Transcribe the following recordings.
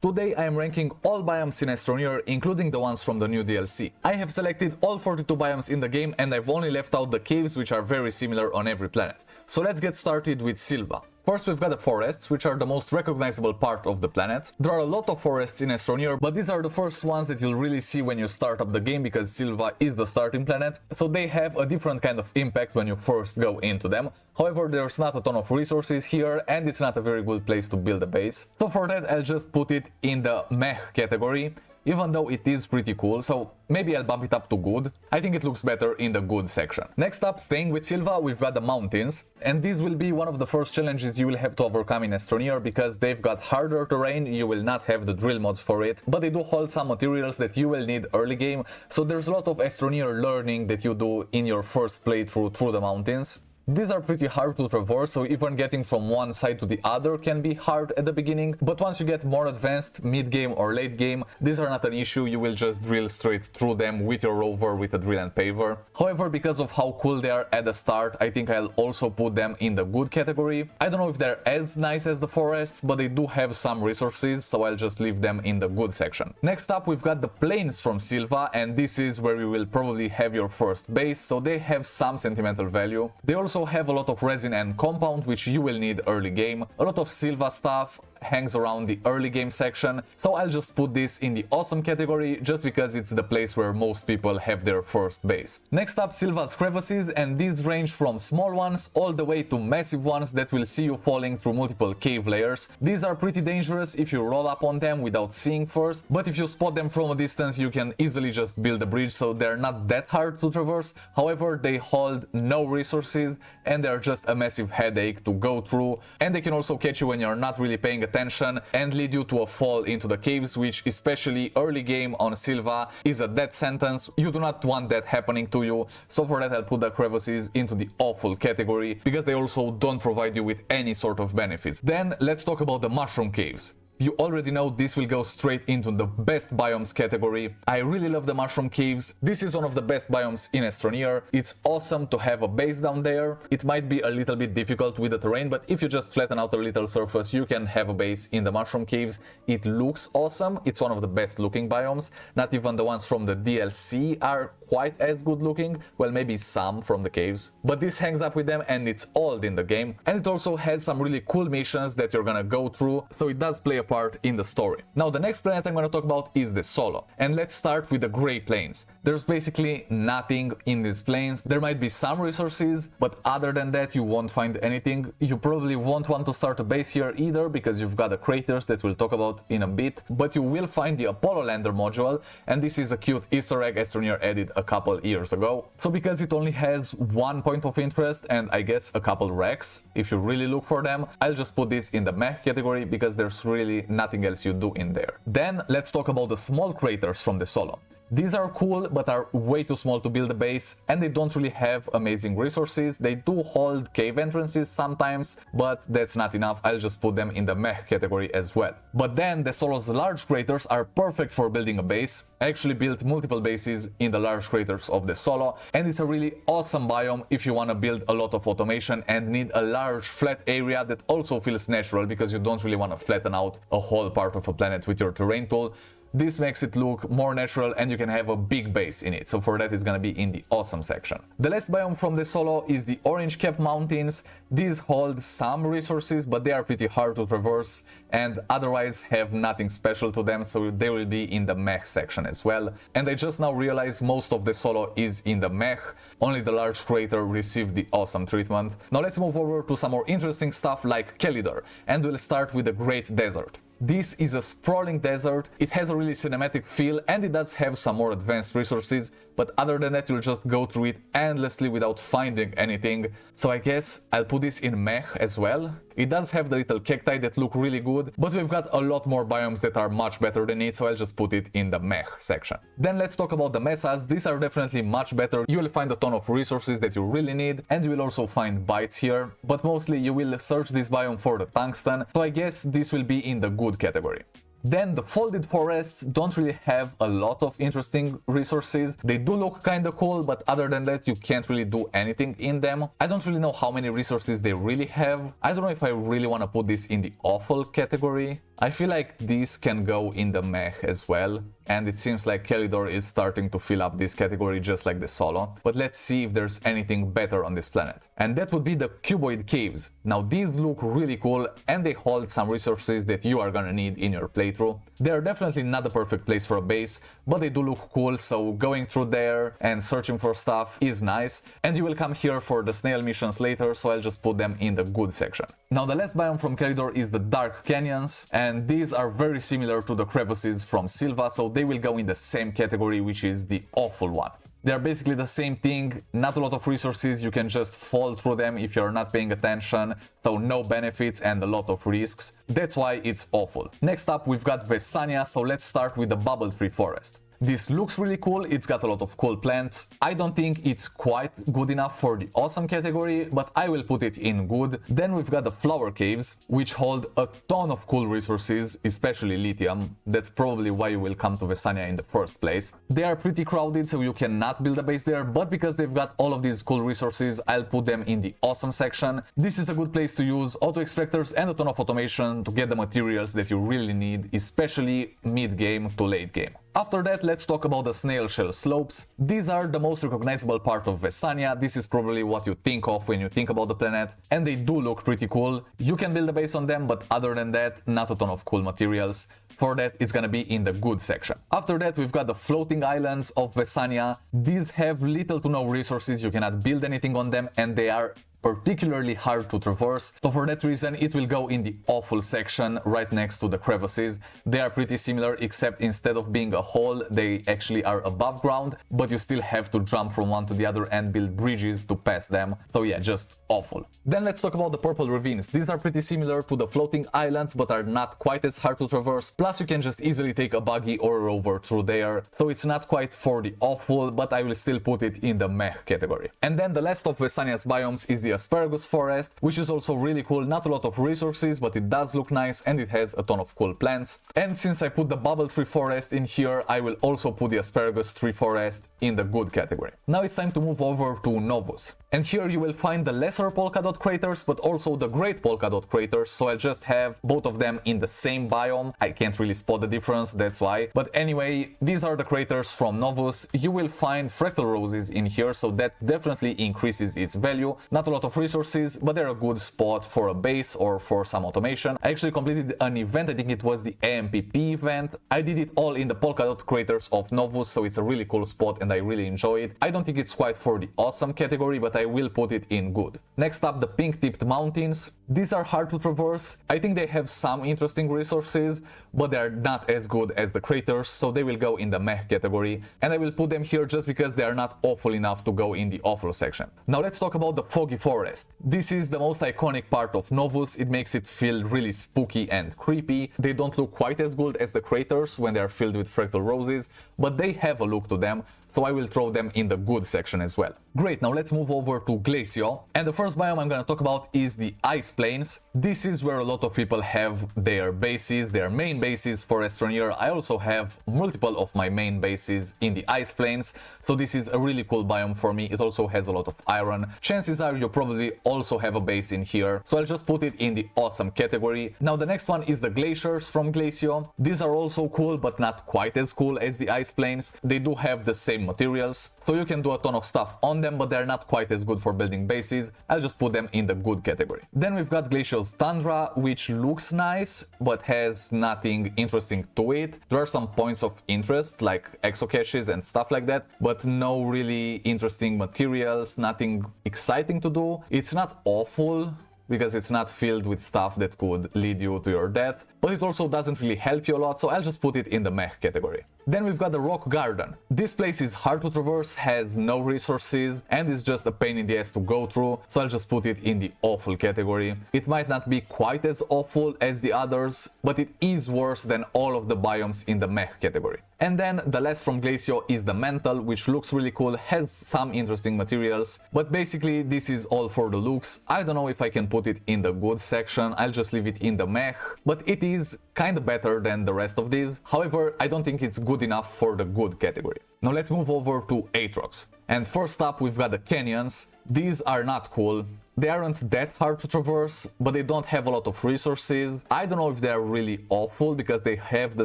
Today I am ranking all biomes in Astroneer, including the ones from the new DLC. I have selected all 42 biomes in the game and I've only left out the caves, which are very similar on every planet. So let's get started with Sylva. First we've got the forests, which are the most recognizable part of the planet. There are a lot of forests in Astroneer, but these are the first ones that you'll really see when you start up the game because Sylva is the starting planet, so they have a different kind of impact when you first go into them. However, there's not a ton of resources here and it's not a very good place to build a base. So for that I'll just put it in the meh category, even though it is pretty cool, so maybe I'll bump it up to good. I think it looks better in the good section. Next up, staying with Sylva, we've got the mountains, and this will be one of the first challenges you will have to overcome in Astroneer because they've got harder terrain. You will not have the drill mods for it, but they do hold some materials that you will need early game, so there's a lot of Astroneer learning that you do in your first playthrough through the mountains. These are pretty hard to traverse, so even getting from one side to the other can be hard at the beginning, but once you get more advanced, mid-game or late game, these are not an issue. You will just drill straight through them with your rover with a drill and paver. However, because of how cool they are at the start, I think I'll also put them in the good category. I don't know if they're as nice as the forests, but they do have some resources, so I'll just leave them in the good section. Next up, we've got the plains from Sylva, and this is where you will probably have your first base, so they have some sentimental value. They also have a lot of resin and compound, which you will need early game. A lot of Sylva stuff hangs around the early game section, so I'll just put this in the awesome category just because it's the place where most people have their first base. Next up, Sylva's crevices, and these range from small ones all the way to massive ones that will see you falling through multiple cave layers. These are pretty dangerous if you roll up on them without seeing first, but if you spot them from a distance you can easily just build a bridge, so they're not that hard to traverse. However, they hold no resources and they're just a massive headache to go through, and they can also catch you when you're not really paying attention and lead you to a fall into the caves, which especially early game on Sylva is a death sentence. You do not want that happening to you, so for that I'll put the crevices into the awful category because they also don't provide you with any sort of benefits. Then let's talk about the mushroom caves. You already know this will go straight into the best biomes category. I really love the mushroom caves. This is one of the best biomes in Astroneer. It's awesome to have a base down there. It might be a little bit difficult with the terrain, but if you just flatten out a little surface, you can have a base in the mushroom caves. It looks awesome. It's one of the best looking biomes. Not even the ones from the DLC are quite as good looking. Well, maybe some from the caves. But this hangs up with them and it's old in the game. And it also has some really cool missions that you're gonna go through, so it does play a part in the story. Now the next planet I'm gonna talk about is Desolo. And let's start with the Grey Plains. There's basically nothing in these plains. There might be some resources, but other than that you won't find anything. You probably won't want to start a base here either because you've got the craters that we'll talk about in a bit, but you will find the Apollo Lander module, and this is a cute Easter egg Astroneer added a couple years ago. So because it only has one point of interest and I guess a couple wrecks, if you really look for them, I'll just put this in the meh category because there's really nothing else you do in there. Then let's talk about the small craters from Desolo. These are cool, but are way too small to build a base, and they don't really have amazing resources. They do hold cave entrances sometimes, but that's not enough. I'll just put them in the meh category as well. But then Desolo's large craters are perfect for building a base. I actually built multiple bases in the large craters of Desolo, and it's a really awesome biome if you want to build a lot of automation and need a large flat area that also feels natural because you don't really want to flatten out a whole part of a planet with your terrain tool. This makes it look more natural and you can have a big base in it, so for that it's gonna be in the awesome section. The last biome from Desolo is the Orange Cap Mountains. These hold some resources, but they are pretty hard to traverse and otherwise have nothing special to them, so they will be in the meh section as well. And I just now realized most of Desolo is in the meh, only the large crater received the awesome treatment. Now let's move over to some more interesting stuff like Calidor, and we'll start with the Great Desert. This is a sprawling desert. It has a really cinematic feel and it does have some more advanced resources, but other than that you'll just go through it endlessly without finding anything. So I guess I'll put this in meh as well. It does have the little cacti that look really good, but we've got a lot more biomes that are much better than it, so I'll just put it in the meh section. Then let's talk about the mesas. These are definitely much better. You will find a ton of resources that you really need, and you will also find bites here, but mostly you will search this biome for the tungsten, so I guess this will be in the good category. Then the folded forests don't really have a lot of interesting resources. They do look kinda cool, but other than that you can't really do anything in them. I don't really know how many resources they really have. I don't know if I really want to put this in the awful category. I feel like these can go in the meh as well, and it seems like Calidor is starting to fill up this category just like Desolo, but let's see if there's anything better on this planet. And that would be the cuboid caves. Now these look really cool and they hold some resources that you are gonna need in your playthrough. They are definitely not the perfect place for a base, but they do look cool, so going through there and searching for stuff is nice, and you will come here for the snail missions later, so I'll just put them in the good section. Now the last biome from Calidor is the dark canyons, and these are very similar to the crevices from Sylva, so they will go in the same category, which is the awful one. They are basically the same thing, not a lot of resources, you can just fall through them if you're not paying attention, so no benefits and a lot of risks. That's why it's awful. Next up we've got Vesania, so let's start with the bubble tree forest. This looks really cool, it's got a lot of cool plants. I don't think it's quite good enough for the awesome category, but I will put it in good. Then we've got the flower caves, which hold a ton of cool resources, especially lithium. That's probably why you will come to Vesania in the first place. They are pretty crowded, so you cannot build a base there, but because they've got all of these cool resources, I'll put them in the awesome section. This is a good place to use auto extractors and a ton of automation to get the materials that you really need, especially mid-game to late game. After that, let's talk about the snail shell slopes. These are the most recognizable part of Vesania. This is probably what you think of when you think about the planet, and they do look pretty cool. You can build a base on them, but other than that, not a ton of cool materials. For that, it's gonna be in the good section. After that, we've got the floating islands of Vesania. These have little to no resources, you cannot build anything on them, and they are particularly hard to traverse, so for that reason it will go in the awful section right next to the crevices. They are pretty similar, except instead of being a hole, they actually are above ground, but you still have to jump from one to the other and build bridges to pass them, so yeah, just awful. Then let's talk about the purple ravines. These are pretty similar to the floating islands, but are not quite as hard to traverse, plus you can just easily take a buggy or a rover through there, so it's not quite for the awful, but I will still put it in the meh category. And then the last of Vesania's biomes is the asparagus forest, which is also really cool. Not a lot of resources, but it does look nice and it has a ton of cool plants. And since I put the bubble tree forest in here, I will also put the asparagus tree forest in the good category. Now it's time to move over to Novus. And here you will find the lesser polka dot craters, but also the great polka dot craters, so I just have both of them in the same biome. I can't really spot the difference, that's why. But anyway, these are the craters from Novus. You will find fractal roses in here, so that definitely increases its value. Not a lot of resources, but they're a good spot for a base or for some automation. I actually completed an event, I think it was the AMPP event. I did it all in the polka dot craters of Novus, so it's a really cool spot and I really enjoy it. I don't think it's quite for the awesome category, but I will put it in good. Next up, the pink tipped mountains. These are hard to traverse. I think they have some interesting resources, but they're not as good as the craters, so they will go in the meh category, and I will put them here just because they are not awful enough to go in the awful section. Now let's talk about the foggy forest. This is the most iconic part of Novus. It makes it feel really spooky and creepy. They don't look quite as good as the craters when they are filled with fractal roses, but they have a look to them, so I will throw them in the good section as well. Great, now let's move over to Glacio. And the first biome I'm gonna talk about is the ice plains. This is where a lot of people have their bases, their main bases for Astroneer. I also have multiple of my main bases in the ice plains, so this is a really cool biome for me. It also has a lot of iron. Chances are you probably also have a base in here, so I'll just put it in the awesome category. Now the next one is the glaciers from Glacio. These are also cool, but not quite as cool as the ice plains. They do have the same materials, so you can do a ton of stuff on them, but they're not quite as good for building bases. I'll just put them in the good category. Then we've got Glacial's Tundra, which looks nice, but has nothing interesting to it. There are some points of interest, like exocaches and stuff like that, but no really interesting materials, nothing exciting to do. It's not awful, because it's not filled with stuff that could lead you to your death, but it also doesn't really help you a lot, so I'll just put it in the meh category. Then we've got the Rock Garden. This place is hard to traverse, has no resources, and is just a pain in the ass to go through, so I'll just put it in the awful category. It might not be quite as awful as the others, but it is worse than all of the biomes in the meh category. And then the last from Glacio is the Mantle, which looks really cool, has some interesting materials, but basically this is all for the looks. I don't know if I can put it in the good section, I'll just leave it in the meh, but it is kinda better than the rest of these. However, I don't think it's good enough for the good category. Now let's move over to Atrox. And first up we've got the canyons. These are not cool. They aren't that hard to traverse, but they don't have a lot of resources. I don't know if they're really awful because they have the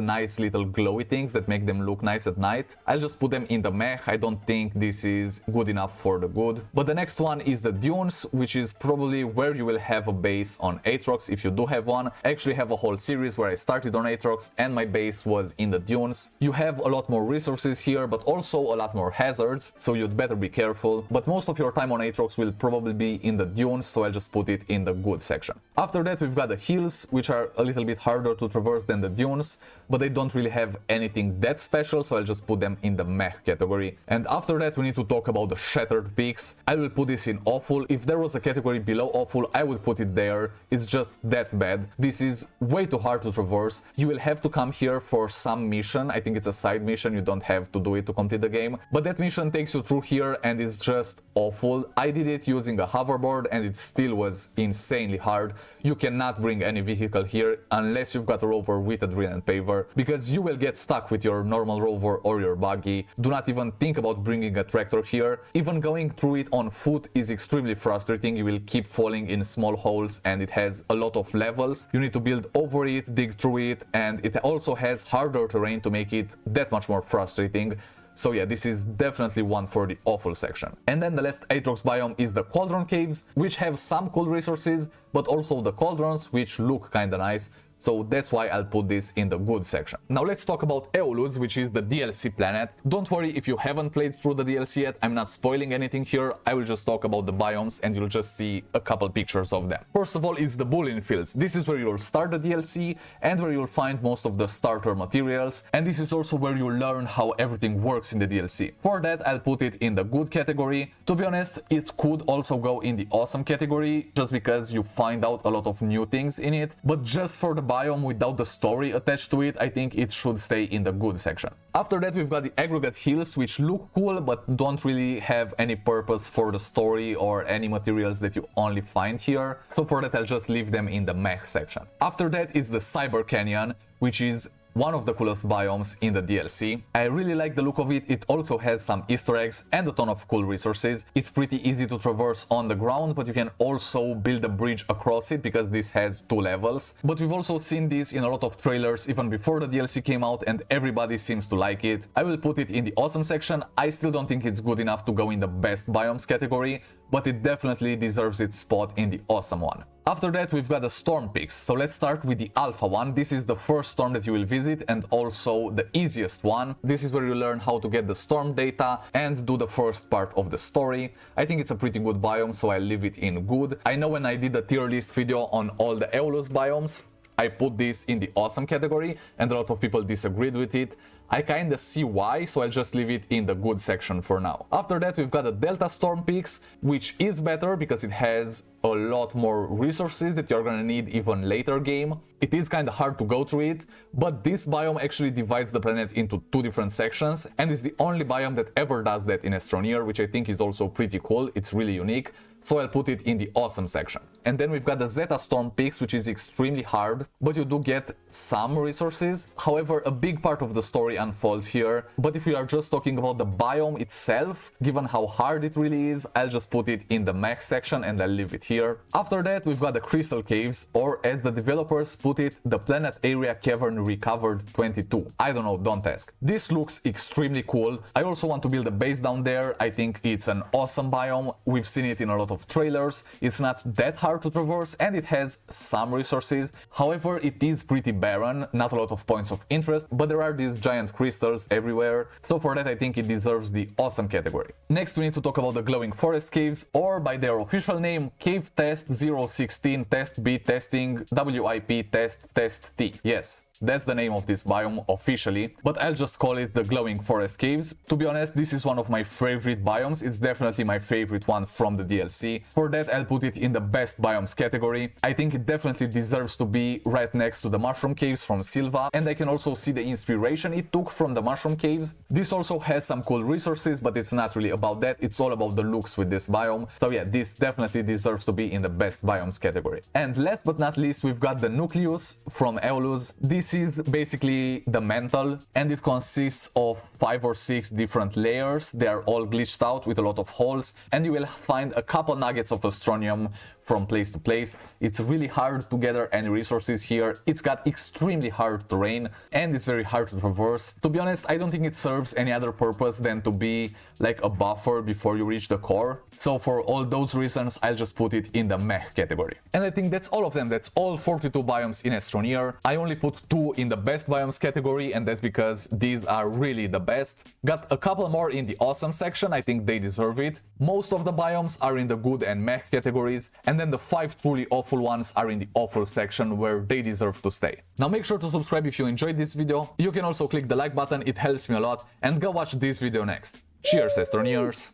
nice little glowy things that make them look nice at night. I'll just put them in the meh. I don't think this is good enough for the good. But the next one is the dunes, which is probably where you will have a base on Atrox if you do have one. I actually have a whole series where I started on Atrox and my base was in the dunes. You have a lot more resources here, but also a lot more hazards, so you'd better be careful. But most of your time on Atrox will probably be in the dunes, so I'll just put it in the good section. After that, we've got the hills, which are a little bit harder to traverse than the dunes, but they don't really have anything that special, so I'll just put them in the meh category. And after that, we need to talk about the shattered peaks. I will put this in awful. If there was a category below awful, I would put it there. It's just that bad. This is way too hard to traverse. You will have to come here for some mission. I think it's a side mission. You don't have to do it to complete the game. But that mission takes you through here and it's just awful. I did it using a hoverboard and it still was insanely hard. You cannot bring any vehicle here unless you've got a rover with a drill and paver, because you will get stuck with your normal rover or your buggy. Do not even think about bringing a tractor here. Even going through it on foot is extremely frustrating. You will keep falling in small holes and it has a lot of levels. You need to build over it, dig through it, and it also has harder terrain to make it that much more frustrating. So yeah, this is definitely one for the awful section. And then the last Atrox biome is the cauldron caves, which have some cool resources, but also the cauldrons, which look kinda nice. So that's why I'll put this in the good section. Now let's talk about Aeoluz, which is the DLC planet. Don't worry if you haven't played through the DLC yet, I'm not spoiling anything here. I will just talk about the biomes and you'll just see a couple pictures of them. First of all, it's the Bullion Fields. This is where you'll start the DLC and where you'll find most of the starter materials. And this is also where you'll learn how everything works in the DLC. For that, I'll put it in the good category. To be honest, it could also go in the awesome category, just because you find out a lot of new things in it. But just for the biome without the story attached to it, I think it should stay in the good section. After that, we've got the aggregate hills, which look cool but don't really have any purpose for the story or any materials that you only find here. So for that, I'll just leave them in the meh section. After that is the Cyber Canyon, which is one of the coolest biomes in the DLC. I really like the look of it. It also has some Easter eggs and a ton of cool resources. It's pretty easy to traverse on the ground, but you can also build a bridge across it because this has 2 levels. But we've also seen this in a lot of trailers even before the DLC came out and everybody seems to like it. I will put it in the awesome section. I still don't think it's good enough to go in the best biomes category, but it definitely deserves its spot in the awesome one. After that, we've got the storm peaks. So let's start with the alpha one. This is the first storm that you will visit and also the easiest one. This is where you learn how to get the storm data and do the first part of the story. I think it's a pretty good biome, so I'll leave it in good. I know when I did the tier list video on all the Aeolus biomes, I put this in the awesome category and a lot of people disagreed with it. I kinda see why, so I'll just leave it in the good section for now. After that, we've got the Delta Storm Peaks, which is better because it has a lot more resources that you're gonna need even later game. It is kinda hard to go through it, but this biome actually divides the planet into 2 different sections, and is the only biome that ever does that in Astroneer, which I think is also pretty cool. It's really unique. So I'll put it in the awesome section. And then we've got the Zeta Storm Peaks, which is extremely hard, but you do get some resources. However, a big part of the story unfolds here. But if we are just talking about the biome itself, given how hard it really is, I'll just put it in the max section and I'll leave it here. After that, we've got the Crystal Caves, or as the developers put it, the Planet Area Cavern Recovered 22. I don't know, don't ask. This looks extremely cool. I also want to build a base down there. I think it's an awesome biome. We've seen it in a lot of trailers. It's not that hard to traverse and it has some resources. However, it is pretty barren, not a lot of points of interest, but there are these giant crystals everywhere. So for that, I think it deserves the awesome category. Next, we need to talk about the Glowing Forest Caves, or by their official name, Cave Test 016 Test B Testing WIP Test T. Yes. That's the name of this biome officially, but I'll just call it the Glowing Forest Caves. To be honest, this is one of my favorite biomes. It's definitely my favorite one from the DLC. For that, I'll put it in the best biomes category. I think it definitely deserves to be right next to the Mushroom Caves from Sylva, and I can also see the inspiration it took from the Mushroom Caves. This also has some cool resources, but it's not really about that. It's all about the looks with this biome. So yeah, this definitely deserves to be in the best biomes category. And last but not least, we've got the Nucleus from Aeolus. This this is basically the mantle, and it consists of 5 or 6 different layers. They are all glitched out with a lot of holes, and you will find a couple nuggets of Astronium from place to place. It's really hard to gather any resources here. It's got extremely hard terrain, and it's very hard to traverse. To be honest, I don't think it serves any other purpose than to be like a buffer before you reach the core. So for all those reasons, I'll just put it in the meh category. And I think that's all of them. That's all 42 biomes in Astroneer. I only put 2 in the best biomes category, and that's because these are really the best. Got a couple more in the awesome section. I think they deserve it. Most of the biomes are in the good and meh categories, and then the 5 truly awful ones are in the awful section where they deserve to stay. Now make sure to subscribe if you enjoyed this video. You can also click the like button, it helps me a lot, and go watch this video next. Cheers, Astroneers!